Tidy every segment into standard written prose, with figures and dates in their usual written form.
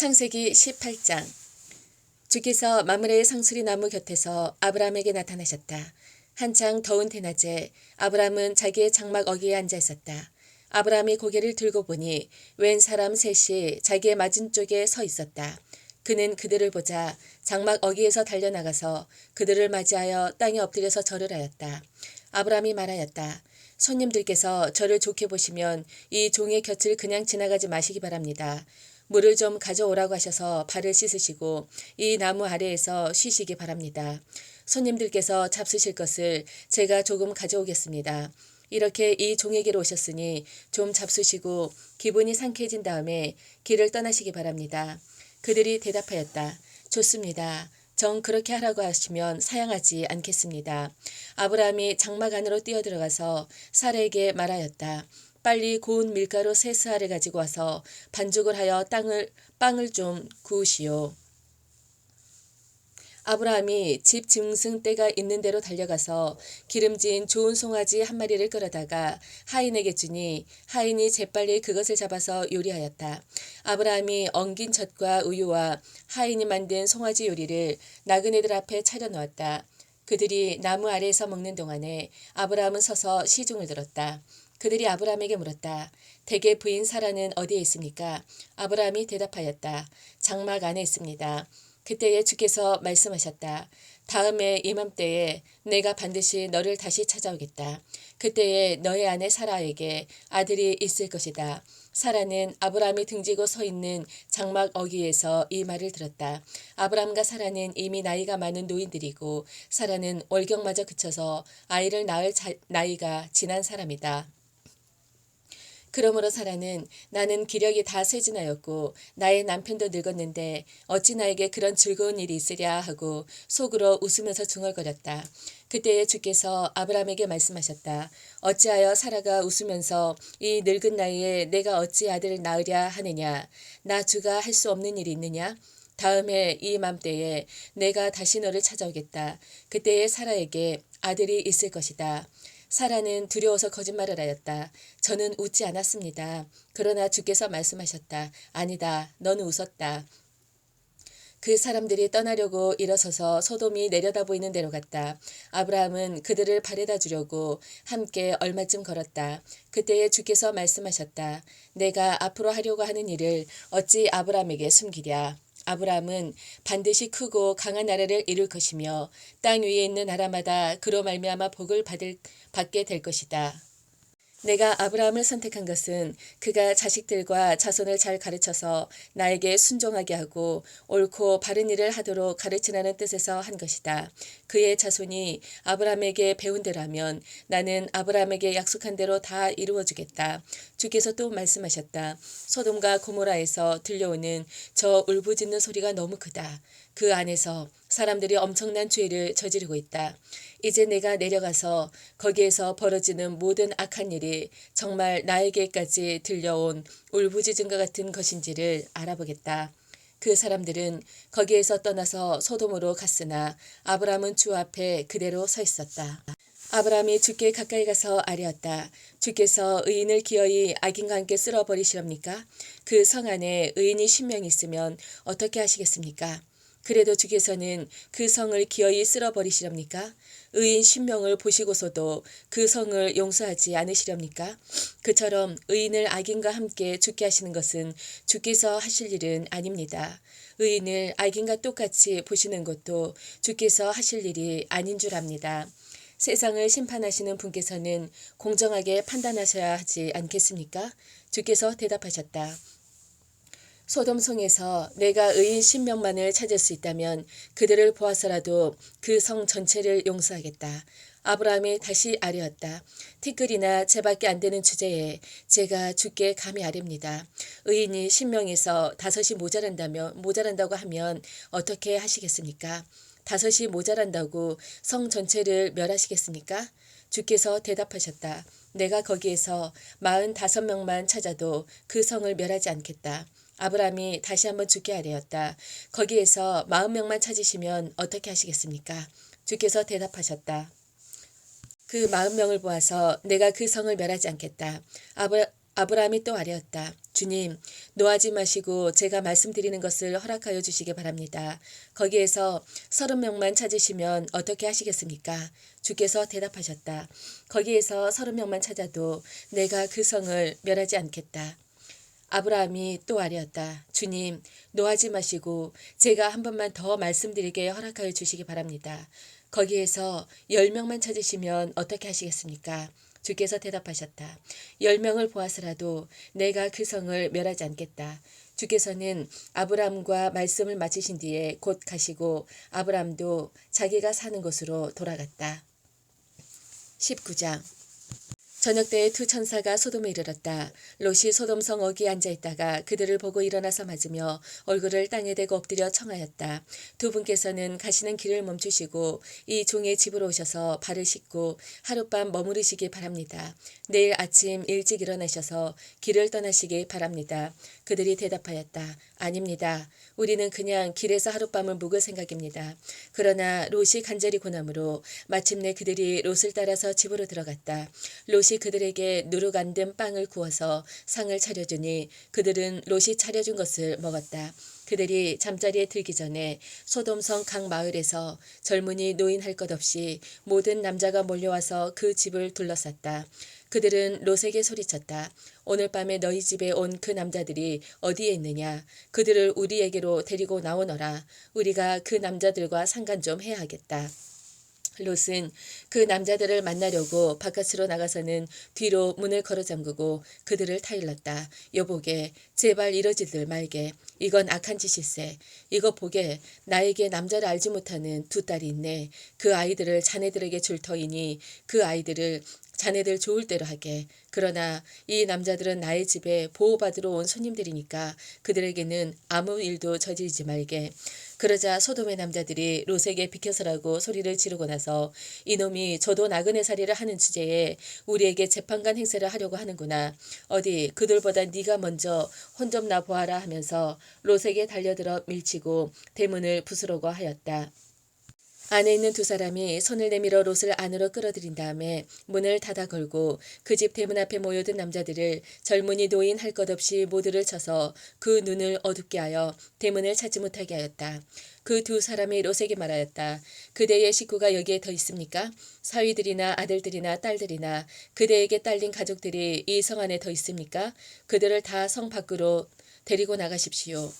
창세기 18장. 주께서 마므레의 상수리 나무 곁에서 아브라함에게 나타나셨다. 한창 더운 대낮에 아브라함은 자기의 장막 어귀에 앉아 있었다. 아브라함이 고개를 들고 보니 웬 사람 셋이 자기의 맞은쪽에 서 있었다. 그는 그들을 보자 장막 어귀에서 달려나가서 그들을 맞이하여 땅에 엎드려서 절을 하였다. 아브라함이 말하였다. 손님들께서 저를 좋게 보시면 이 종의 곁을 그냥 지나가지 마시기 바랍니다. 물을 좀 가져오라고 하셔서 발을 씻으시고 이 나무 아래에서 쉬시기 바랍니다. 손님들께서 잡수실 것을 제가 조금 가져오겠습니다. 이렇게 이 종에게로 오셨으니 좀 잡수시고 기분이 상쾌해진 다음에 길을 떠나시기 바랍니다. 그들이 대답하였다. 좋습니다. 정 그렇게 하라고 하시면 사양하지 않겠습니다. 아브라함이 장막 안으로 뛰어들어가서 사라에게 말하였다. 빨리 고운 밀가루 3스아를 가지고 와서 반죽을 하여 빵을 좀 구우시오. 아브라함이 집 짐승 떼가 있는 데로 달려가서 기름진 좋은 송아지 한 마리를 끌어다가 하인에게 주니 하인이 재빨리 그것을 잡아서 요리하였다. 아브라함이 엉긴 젖과 우유와 하인이 만든 송아지 요리를 나그네들 앞에 차려놓았다. 그들이 나무 아래에서 먹는 동안에 아브라함은 서서 시중을 들었다. 그들이 아브라함에게 물었다. 대개 부인 사라는 어디에 있습니까? 아브라함이 대답하였다. 장막 안에 있습니다. 그때에 주께서 말씀하셨다. 다음에 이맘때에 내가 반드시 너를 다시 찾아오겠다. 그때에 너의 아내 사라에게 아들이 있을 것이다. 사라는 아브라함이 등지고 서 있는 장막 어귀에서 이 말을 들었다. 아브라함과 사라는 이미 나이가 많은 노인들이고 사라는 월경마저 그쳐서 아이를 낳을 나이가 지난 사람이다. 그러므로 사라는 나는 기력이 다 쇠진하였고 나의 남편도 늙었는데 어찌 나에게 그런 즐거운 일이 있으랴 하고 속으로 웃으면서 중얼거렸다. 그때에 주께서 아브라함에게 말씀하셨다. 어찌하여 사라가 웃으면서 이 늙은 나이에 내가 어찌 아들을 낳으랴 하느냐. 나 주가 할 수 없는 일이 있느냐. 다음에 이 맘때에 내가 다시 너를 찾아오겠다. 그때에 사라에게 아들이 있을 것이다. 사라는 두려워서 거짓말을 하였다. 저는 웃지 않았습니다. 그러나 주께서 말씀하셨다. 아니다. 너는 웃었다. 그 사람들이 떠나려고 일어서서 소돔이 내려다 보이는 데로 갔다. 아브라함은 그들을 바래다 주려고 함께 얼마쯤 걸었다. 그때에 주께서 말씀하셨다. 내가 앞으로 하려고 하는 일을 어찌 아브라함에게 숨기랴. 아브라함은 반드시 크고 강한 나라를 이룰 것이며 땅 위에 있는 나라마다 그로 말미암아 복을 받게 될 것이다. 내가 아브라함을 선택한 것은 그가 자식들과 자손을 잘 가르쳐서 나에게 순종하게 하고 옳고 바른 일을 하도록 가르치라는 뜻에서 한 것이다. 그의 자손이 아브라함에게 배운 대로 하면 나는 아브라함에게 약속한 대로 다 이루어주겠다. 주께서 또 말씀하셨다. 소돔과 고모라에서 들려오는 저 울부짖는 소리가 너무 크다. 그 안에서 사람들이 엄청난 죄를 저지르고 있다. 이제 내가 내려가서 거기에서 벌어지는 모든 악한 일이 정말 나에게까지 들려온 울부짖음과 같은 것인지를 알아보겠다. 그 사람들은 거기에서 떠나서 소돔으로 갔으나 아브라함은 주 앞에 그대로 서 있었다. 아브라함이 주께 가까이 가서 아뢰었다. 주께서 의인을 기어이 악인과 함께 쓸어버리시렵니까? 그 성 안에 의인이 10명 있으면 어떻게 하시겠습니까? 그래도 주께서는 그 성을 기어이 쓸어버리시렵니까? 의인 10명을 보시고서도 그 성을 용서하지 않으시렵니까? 그처럼 의인을 악인과 함께 죽게 하시는 것은 주께서 하실 일은 아닙니다. 의인을 악인과 똑같이 보시는 것도 주께서 하실 일이 아닌 줄 압니다. 세상을 심판하시는 분께서는 공정하게 판단하셔야 하지 않겠습니까? 주께서 대답하셨다. 소돔성에서 내가 의인 10명만을 찾을 수 있다면 그들을 보아서라도 그 성 전체를 용서하겠다. 아브라함이 다시 아뢰었다. 티끌이나 재밖에 안 되는 주제에 제가 주께 감히 아뢰입니다. 의인이 10명에서 5이 모자란다고 하면 어떻게 하시겠습니까? 5이 모자란다고 성 전체를 멸하시겠습니까? 주께서 대답하셨다. 내가 거기에서 45명만 찾아도 그 성을 멸하지 않겠다. 아브라함이 다시 한번 주께 아뢰었다. 거기에서 40명만 찾으시면 어떻게 하시겠습니까? 주께서 대답하셨다. 그 40명을 보아서 내가 그 성을 멸하지 않겠다. 아브라함이 또 아뢰었다. 주님, 노하지 마시고 제가 말씀드리는 것을 허락하여 주시기 바랍니다. 거기에서 30명만 찾으시면 어떻게 하시겠습니까? 주께서 대답하셨다. 거기에서 30명만 찾아도 내가 그 성을 멸하지 않겠다. 아브라함이 또 아뢰었다. 주님, 노하지 마시고 제가 한 번만 더 말씀드리게 허락하여 주시기 바랍니다. 거기에서 10명만 찾으시면 어떻게 하시겠습니까? 주께서 대답하셨다. 10명을 보아서라도 내가 그 성을 멸하지 않겠다. 주께서는 아브라함과 말씀을 마치신 뒤에 곧 가시고 아브라함도 자기가 사는 곳으로 돌아갔다. 19장 저녁 때에 두 천사가 소돔에 이르렀다. 롯이 소돔성 어귀에 앉아있다가 그들을 보고 일어나서 맞으며 얼굴을 땅에 대고 엎드려 청하였다. 두 분께서는 가시는 길을 멈추시고 이 종의 집으로 오셔서 발을 씻고 하룻밤 머무르시기 바랍니다. 내일 아침 일찍 일어나셔서 길을 떠나시기 바랍니다. 그들이 대답하였다. 아닙니다. 우리는 그냥 길에서 하룻밤을 묵을 생각입니다. 그러나 롯이 간절히 고남으로 마침내 그들이 롯을 따라서 집으로 들어갔다. 롯이 그들에게 누룩 안 든 빵을 구워서 상을 차려주니 그들은 롯이 차려준 것을 먹었다. 그들이 잠자리에 들기 전에 소돔성 각 마을에서 젊은이 노인 할 것 없이 모든 남자가 몰려와서 그 집을 둘러쌌다. 그들은 롯에게 소리쳤다. 오늘 밤에 너희 집에 온 그 남자들이 어디에 있느냐? 그들을 우리에게로 데리고 나오너라. 우리가 그 남자들과 상관 좀 해야 하겠다. 롯은 그 남자들을 만나려고 바깥으로 나가서는 뒤로 문을 걸어 잠그고 그들을 타일렀다. 여보게, 제발 이러지들 말게. 이건 악한 짓일세. 이거 보게, 나에게 남자를 알지 못하는 두 딸이 있네. 그 아이들을 자네들에게 줄 터이니 그 아이들을 자네들 좋을 대로 하게. 그러나 이 남자들은 나의 집에 보호받으러 온 손님들이니까 그들에게는 아무 일도 저지르지 말게. 그러자 소돔의 남자들이 롯에게 비켜서라고 소리를 지르고 나서 이놈이 저도 나그네 살이를 하는 주제에 우리에게 재판관 행세를 하려고 하는구나. 어디 그들보다 네가 먼저 혼 좀 나 보아라 하면서 롯에게 달려들어 밀치고 대문을 부수려고 하였다. 안에 있는 두 사람이 손을 내밀어 롯을 안으로 끌어들인 다음에 문을 닫아 걸고 그 집 대문 앞에 모여든 남자들을 젊은이 노인 할 것 없이 모두를 쳐서 그 눈을 어둡게 하여 대문을 찾지 못하게 하였다. 그 두 사람이 롯에게 말하였다. 그대의 식구가 여기에 더 있습니까? 사위들이나 아들들이나 딸들이나 그대에게 딸린 가족들이 이 성 안에 더 있습니까? 그들을 다 성 밖으로 데리고 나가십시오.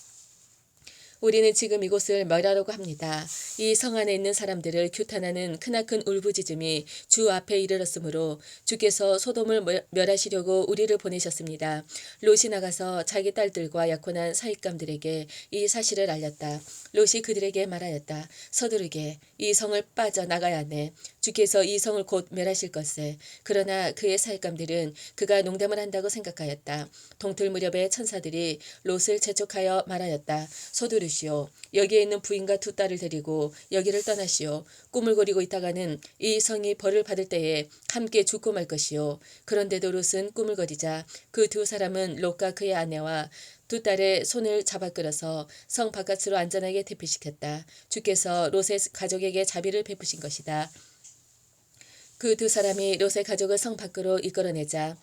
우리는 지금 이곳을 멸하려고 합니다. 이 성 안에 있는 사람들을 규탄하는 크나큰 울부짖음이 주 앞에 이르렀으므로 주께서 소돔을 멸하시려고 우리를 보내셨습니다. 롯이 나가서 자기 딸들과 약혼한 사익감들에게 이 사실을 알렸다. 롯이 그들에게 말하였다. 서두르게 이 성을 빠져나가야 하네. 주께서 이 성을 곧 멸하실 것에. 그러나 그의 사익감들은 그가 농담을 한다고 생각하였다. 동틀 무렵에 천사들이 롯을 재촉하여 말하였다. 서두르시오. 여기에 있는 부인과 두 딸을 데리고 여기를 떠나시오. 꿈을 꾸리고 있다가는 이 성이 벌을 받을 때에 함께 죽고 말 것이오. 그런데도 롯은 꿈을 거리자 그 두 사람은 롯과 그의 아내와 두 딸의 손을 잡아 끌어서 성 바깥으로 안전하게 대피시켰다. 주께서 롯의 가족에게 자비를 베푸신 것이다. 그 두 사람이 롯의 가족을 성 밖으로 이끌어내자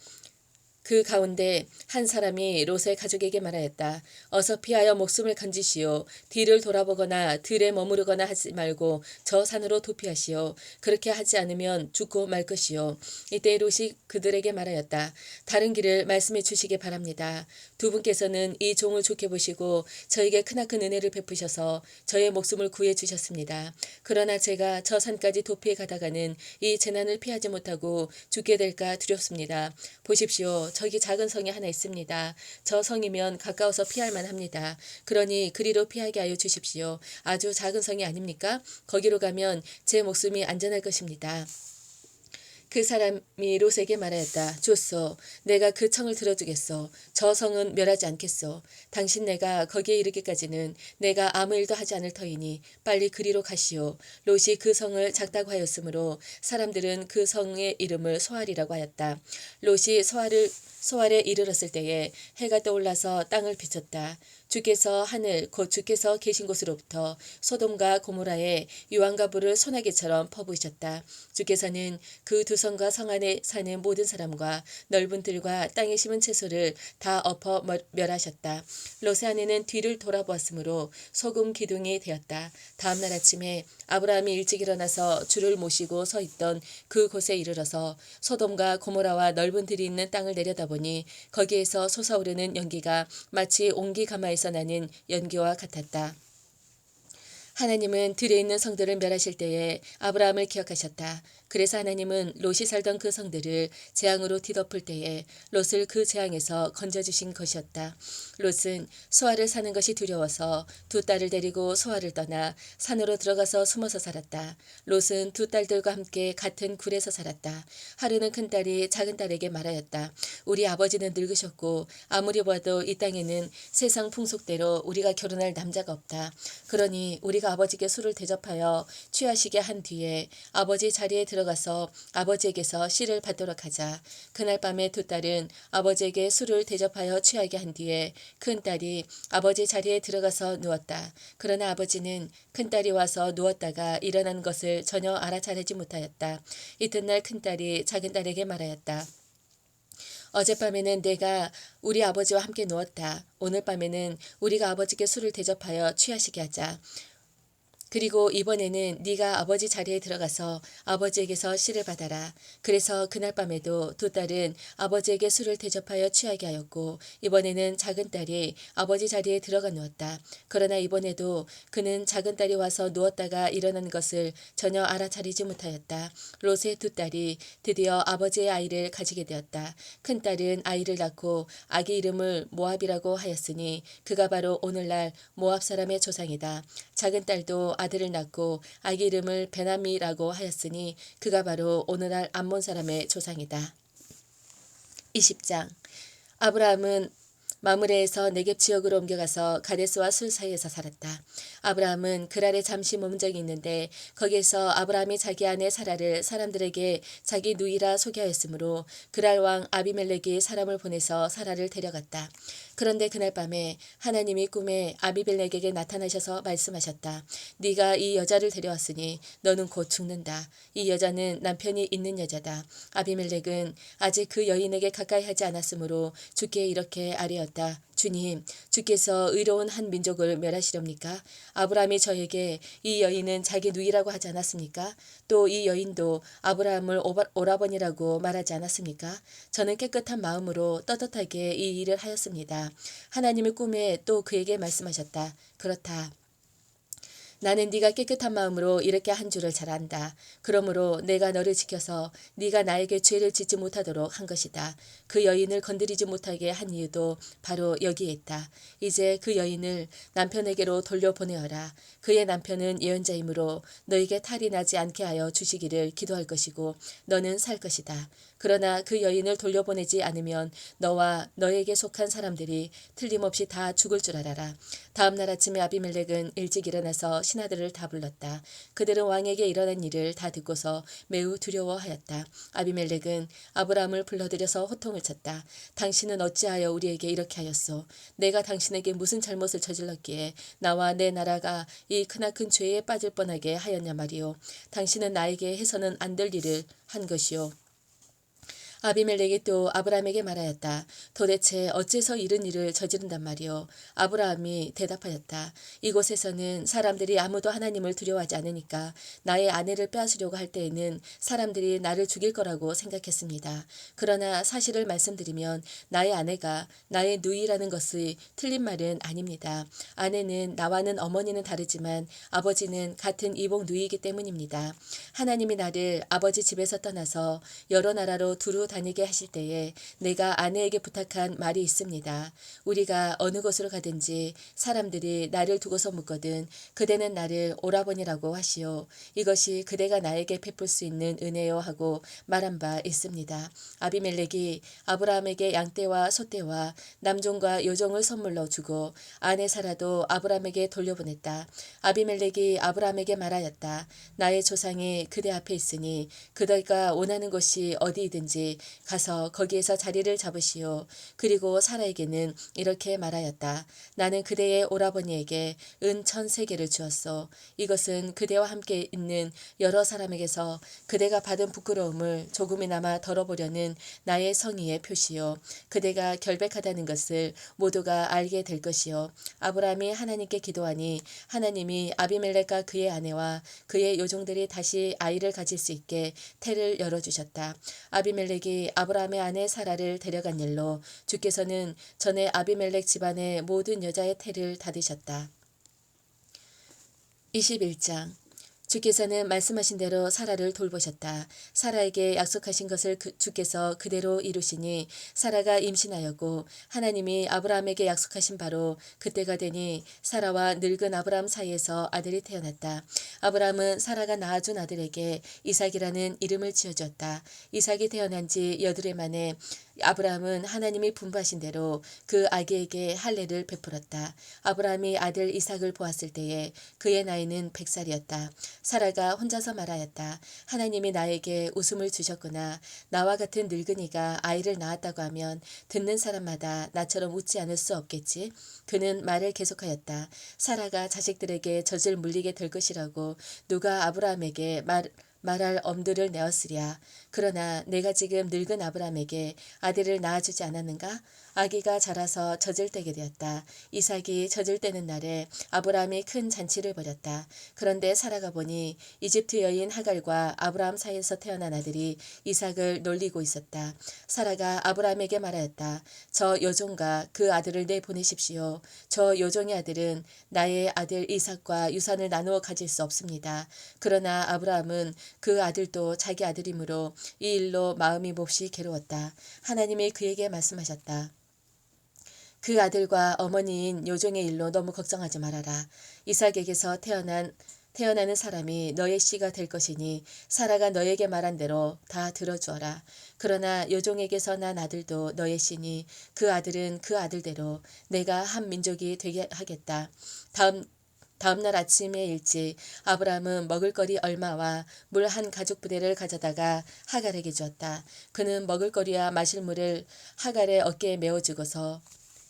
그 가운데 한 사람이 롯의 가족에게 말하였다. 어서 피하여 목숨을 건지시오. 뒤를 돌아보거나 들에 머무르거나 하지 말고 저 산으로 도피하시오. 그렇게 하지 않으면 죽고 말 것이오. 이때 롯이 그들에게 말하였다. 다른 길을 말씀해 주시기 바랍니다. 두 분께서는 이 종을 좋게 보시고 저에게 크나큰 은혜를 베푸셔서 저의 목숨을 구해 주셨습니다. 그러나 제가 저 산까지 도피해 가다가는 이 재난을 피하지 못하고 죽게 될까 두렵습니다. 보십시오. 저기 작은 성이 하나 있습니다. 저 성이면 가까워서 피할 만합니다. 그러니 그리로 피하게 하여 주십시오. 아주 작은 성이 아닙니까? 거기로 가면 제 목숨이 안전할 것입니다. 그 사람이 롯에게 말하였다. 좋소. 내가 그 청을 들어주겠소. 저 성은 멸하지 않겠소. 당신 내가 거기에 이르기까지는 내가 아무 일도 하지 않을 터이니 빨리 그리로 가시오. 롯이 그 성을 작다고 하였으므로 사람들은 그 성의 이름을 소알이라고 하였다. 롯이 소알에 이르렀을 때에 해가 떠올라서 땅을 비쳤다. 주께서 하늘 곧 주께서 계신 곳으로부터 소돔과 고모라의 유황과 불을 소나기처럼 퍼부으셨다. 주께서는 그 두 성과 성 안에 사는 모든 사람과 넓은 들과 땅에 심은 채소를 다 엎어 멸하셨다. 롯의 아내는 뒤를 돌아보았으므로 소금 기둥이 되었다. 다음 날 아침에 아브라함이 일찍 일어나서 주를 모시고 서 있던 그곳에 이르러서 소돔과 고모라와 넓은 들이 있는 땅을 내려다보니 거기에서 솟아오르는 연기가 마치 옹기가마에서 나는 연기와 같았다. 하나님은 들에 있는 성들을 멸하실 때에 아브라함을 기억하셨다. 그래서 하나님은 롯이 살던 그 성들을 재앙으로 뒤덮을 때에 롯을 그 재앙에서 건져주신 것이었다. 롯은 소아를 사는 것이 두려워서 두 딸을 데리고 소아를 떠나 산으로 들어가서 숨어서 살았다. 롯은 두 딸들과 함께 같은 굴에서 살았다. 하루는 큰딸이 작은 딸에게 말하였다. 우리 아버지는 늙으셨고 아무리 봐도 이 땅에는 세상 풍속대로 우리가 결혼할 남자가 없다. 그러니 우리가 아버지께 술을 대접하여 취하시게 한 뒤에 아버지 자리에 들어가서 아버지에게서 씨를 받도록 하자. 그날 밤에 두 딸은 아버지에게 술을 대접하여 취하게 한 뒤에 큰딸이 아버지 자리에 들어가서 누웠다. 그러나 아버지는 큰딸이 와서 누웠다가 일어난 것을 전혀 알아차리지 못하였다. 이튿날 큰딸이 작은딸에게 말하였다. 어젯밤에는 내가 우리 아버지와 함께 누웠다. 오늘 밤에는 우리가 아버지께 술을 대접하여 취하시게 하자. 그리고 이번에는 네가 아버지 자리에 들어가서 아버지에게서 씨를 받아라. 그래서 그날 밤에도 두 딸은 아버지에게 술을 대접하여 취하게 하였고 이번에는 작은 딸이 아버지 자리에 들어가 누웠다. 그러나 이번에도 그는 작은 딸이 와서 누웠다가 일어난 것을 전혀 알아차리지 못하였다. 롯의 두 딸이 드디어 아버지의 아이를 가지게 되었다. 큰 딸은 아이를 낳고 아기 이름을 모압이라고 하였으니 그가 바로 오늘날 모압 사람의 조상이다. 작은 딸도 아들을 낳고 아기 이름을 베나미라고 하였으니 그가 바로 오늘날 암몬 사람의 조상이다. 20장 아브라함은 마므레에서 네겝 지역으로 옮겨가서 가데스와 술 사이에서 살았다. 아브라함은 그랄에 잠시 머문 적이 있는데 거기에서 아브라함이 자기 아내 사라를 사람들에게 자기 누이라 소개하였으므로 그랄 왕 아비멜렉이 사람을 보내서 사라를 데려갔다. 그런데 그날 밤에 하나님이 꿈에 아비멜렉에게 나타나셔서 말씀하셨다. 네가 이 여자를 데려왔으니 너는 곧 죽는다. 이 여자는 남편이 있는 여자다. 아비멜렉은 아직 그 여인에게 가까이 하지 않았으므로 주께 이렇게 아뢰었다. 주님, 주께서 의로운 한 민족을 멸하시렵니까? 아브라함이 저에게 이 여인은 자기 누이라고 하지 않았습니까? 또 이 여인도 아브라함을 오라버니라고 말하지 않았습니까? 저는 깨끗한 마음으로 떳떳하게 이 일을 하였습니다. 하나님의 꿈에 또 그에게 말씀하셨다. 그렇다. 나는 네가 깨끗한 마음으로 이렇게 한 줄을 잘 안다. 그러므로 내가 너를 지켜서 네가 나에게 죄를 짓지 못하도록 한 것이다. 그 여인을 건드리지 못하게 한 이유도 바로 여기에 있다. 이제 그 여인을 남편에게로 돌려보내어라. 그의 남편은 예언자이므로 너에게 탈이 나지 않게 하여 주시기를 기도할 것이고 너는 살 것이다. 그러나 그 여인을 돌려보내지 않으면 너와 너에게 속한 사람들이 틀림없이 다 죽을 줄 알아라. 다음 날 아침에 아비멜렉은 일찍 일어나서 신하들을 다 불렀다. 그들은 왕에게 일어난 일을 다 듣고서 매우 두려워하였다. 아비멜렉은 아브라함을 불러들여서 호통을 쳤다. 당신은 어찌하여 우리에게 이렇게 하였소? 내가 당신에게 무슨 잘못을 저질렀기에 나와 내 나라가 이 크나큰 죄에 빠질 뻔하게 하였냐 말이오. 당신은 나에게 해서는 안 될 일을 한 것이오. 아비멜렉이 또 아브라함에게 말하였다. 도대체 어째서 이런 일을 저지른단 말이오. 아브라함이 대답하였다. 이곳에서는 사람들이 아무도 하나님을 두려워하지 않으니까 나의 아내를 빼앗으려고 할 때에는 사람들이 나를 죽일 거라고 생각했습니다. 그러나 사실을 말씀드리면 나의 아내가 나의 누이라는 것이 틀린 말은 아닙니다. 아내는 나와는 어머니는 다르지만 아버지는 같은 이복 누이이기 때문입니다. 하나님이 나를 아버지 집에서 떠나서 여러 나라로 두루 다니게 하실 때에 내가 아내에게 부탁한 말이 있습니다. 우리가 어느 곳으로 가든지 사람들이 나를 두고서 묻거든 그대는 나를 오라버니라고 하시오. 이것이 그대가 나에게 베풀 수 있는 은혜요 하고 말한 바 있습니다. 아비멜렉이 아브라함에게 양떼와 소떼와 남종과 여종을 선물로 주고 아내 사라도 아브라함에게 돌려보냈다. 아비멜렉이 아브라함에게 말하였다. 나의 조상이 그대 앞에 있으니 그대가 원하는 곳이 어디이든지 가서 거기에서 자리를 잡으시오. 그리고 사라에게는 이렇게 말하였다. 나는 그대의 오라버니에게 은 1,000세겔을 주었소. 이것은 그대와 함께 있는 여러 사람에게서 그대가 받은 부끄러움을 조금이나마 덜어보려는 나의 성의의 표시요. 그대가 결백하다는 것을 모두가 알게 될 것이요. 아브라함이 하나님께 기도하니 하나님이 아비멜렉과 그의 아내와 그의 요종들이 다시 아이를 가질 수 있게 태를 열어주셨다. 아비멜렉이 아브라함의 아내 사라를 데려간 일로 주께서는 전에 아비멜렉 집안의 모든 여자의 태를 닫으셨다. 21장 주께서는 말씀하신 대로 사라를 돌보셨다. 사라에게 약속하신 것을 주께서 그대로 이루시니 사라가 임신하였고 하나님이 아브라함에게 약속하신 바로 그때가 되니 사라와 늙은 아브라함 사이에서 아들이 태어났다. 아브라함은 사라가 낳아준 아들에게 이삭이라는 이름을 지어주었다. 이삭이 태어난 지 8해 만에 아브라함은 하나님이 분부하신 대로 그 아기에게 할례를 베풀었다. 아브라함이 아들 이삭을 보았을 때에 그의 나이는 100살이었다. 사라가 혼자서 말하였다. 하나님이 나에게 웃음을 주셨구나. 나와 같은 늙은이가 아이를 낳았다고 하면 듣는 사람마다 나처럼 웃지 않을 수 없겠지. 그는 말을 계속하였다. 사라가 자식들에게 젖을 물리게 될 것이라고 누가 아브라함에게 말할 엄두를 내었으랴. 그러나 내가 지금 늙은 아브라함에게 아들을 낳아주지 않았는가? 아기가 자라서 젖을 떼게 되었다. 이삭이 젖을 떼는 날에 아브라함이 큰 잔치를 벌였다. 그런데 사라가 보니 이집트 여인 하갈과 아브라함 사이에서 태어난 아들이 이삭을 놀리고 있었다. 사라가 아브라함에게 말하였다. 저 요종과 그 아들을 내보내십시오. 저 요종의 아들은 나의 아들 이삭과 유산을 나누어 가질 수 없습니다. 그러나 아브라함은 그 아들도 자기 아들이므로 이 일로 마음이 몹시 괴로웠다. 하나님이 그에게 말씀하셨다. 그 아들과 어머니인 요종의 일로 너무 걱정하지 말아라. 이삭에게서 태어나는 사람이 너의 씨가 될 것이니 사라가 너에게 말한 대로 다 들어주어라. 그러나 요종에게서 난 아들도 너의 씨니 그 아들은 그 아들대로 내가 한 민족이 되게 하겠다. 다음날 아침에 일찍 아브라함은 먹을거리 얼마와 물 한 가죽 부대를 가져다가 하갈에게 주었다. 그는 먹을거리와 마실 물을 하갈의 어깨에 메어주고서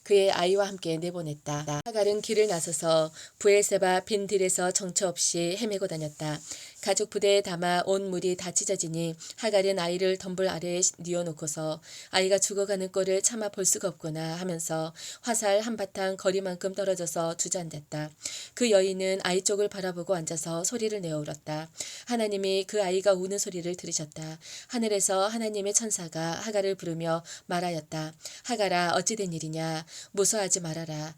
그의 아이와 함께 내보냈다. 하갈은 길을 나서서 브엘세바 빈 들에서 정처 없이 헤매고 다녔다. 가죽 부대에 담아 온 물이 다 찢어지니 하갈은 아이를 덤불 아래에 뉘어놓고서 아이가 죽어가는 꼴을 차마 볼 수가 없구나 하면서 화살 한바탕 거리만큼 떨어져서 주저앉았다. 그 여인은 아이 쪽을 바라보고 앉아서 소리를 내어 울었다. 하나님이 그 아이가 우는 소리를 들으셨다. 하늘에서 하나님의 천사가 하갈을 부르며 말하였다. 하갈아 어찌 된 일이냐. 무서워하지 말아라.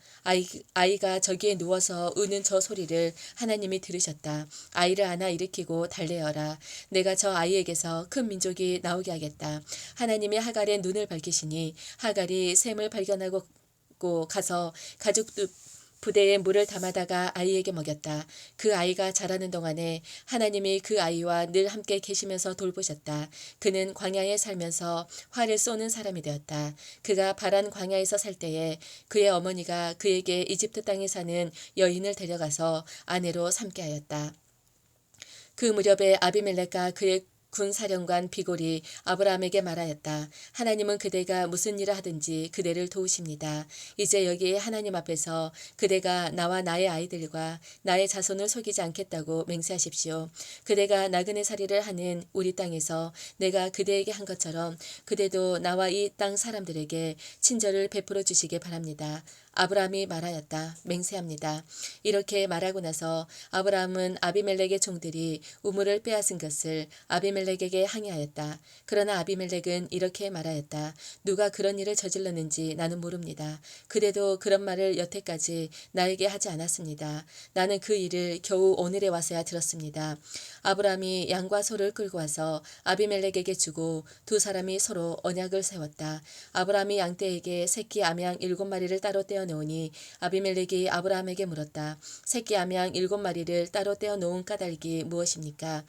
아이가 저기에 누워서 우는 저 소리를 하나님이 들으셨다. 아이를 안아 일으키고 달래어라. 내가 저 아이에게서 큰 민족이 나오게 하겠다. 하나님이 하갈의 눈을 밝히시니 하갈이 샘을 발견하고 가서 가죽 부대에 물을 담아다가 아이에게 먹였다. 그 아이가 자라는 동안에 하나님이 그 아이와 늘 함께 계시면서 돌보셨다. 그는 광야에 살면서 활을 쏘는 사람이 되었다. 그가 바란 광야에서 살 때에 그의 어머니가 그에게 이집트 땅에 사는 여인을 데려가서 아내로 삼게 하였다. 그 무렵에 아비멜렉과 그의 군사령관 비골이 아브라함에게 말하였다. 하나님은 그대가 무슨 일을 하든지 그대를 도우십니다. 이제 여기 하나님 앞에서 그대가 나와 나의 아이들과 나의 자손을 속이지 않겠다고 맹세하십시오. 그대가 나그네 살이를 하는 우리 땅에서 내가 그대에게 한 것처럼 그대도 나와 이 땅 사람들에게 친절을 베풀어 주시기 바랍니다. 아브라함이 말하였다. 맹세합니다. 이렇게 말하고 나서 아브라함은 아비멜렉의 종들이 우물을 빼앗은 것을 아비멜렉에게 항의하였다. 그러나 아비멜렉은 이렇게 말하였다. 누가 그런 일을 저질렀는지 나는 모릅니다. 그대도 그런 말을 여태까지 나에게 하지 않았습니다. 나는 그 일을 겨우 오늘에 와서야 들었습니다. 아브라함이 양과 소를 끌고 와서 아비멜렉에게 주고 두 사람이 서로 언약을 세웠다. 아브라함이 양떼에게 새끼 암양 7마리를 따로 떼어 놓으니 아비멜렉이 아브라함에게 물었다. 새끼 암양 7마리를 따로 떼어 놓은 까닭이 무엇입니까?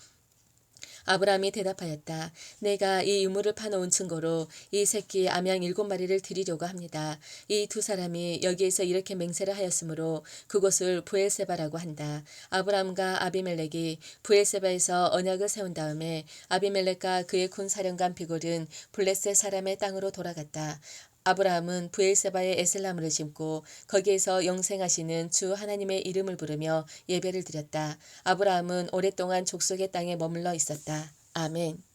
아브라함이 대답하였다. 내가 이 유물을 파놓은 증거로 이 새끼 암양 7마리를 드리려고 합니다. 이 두 사람이 여기에서 이렇게 맹세를 하였으므로 그곳을 부엘세바라고 한다. 아브라함과 아비멜렉이 부엘세바에서 언약을 세운 다음에 아비멜렉과 그의 군사령관 비골은 블레셋 사람의 땅으로 돌아갔다. 아브라함은 부엘세바에 에셀나무를 심고 거기에서 영생하시는 주 하나님의 이름을 부르며 예배를 드렸다. 아브라함은 오랫동안 족속의 땅에 머물러 있었다. 아멘.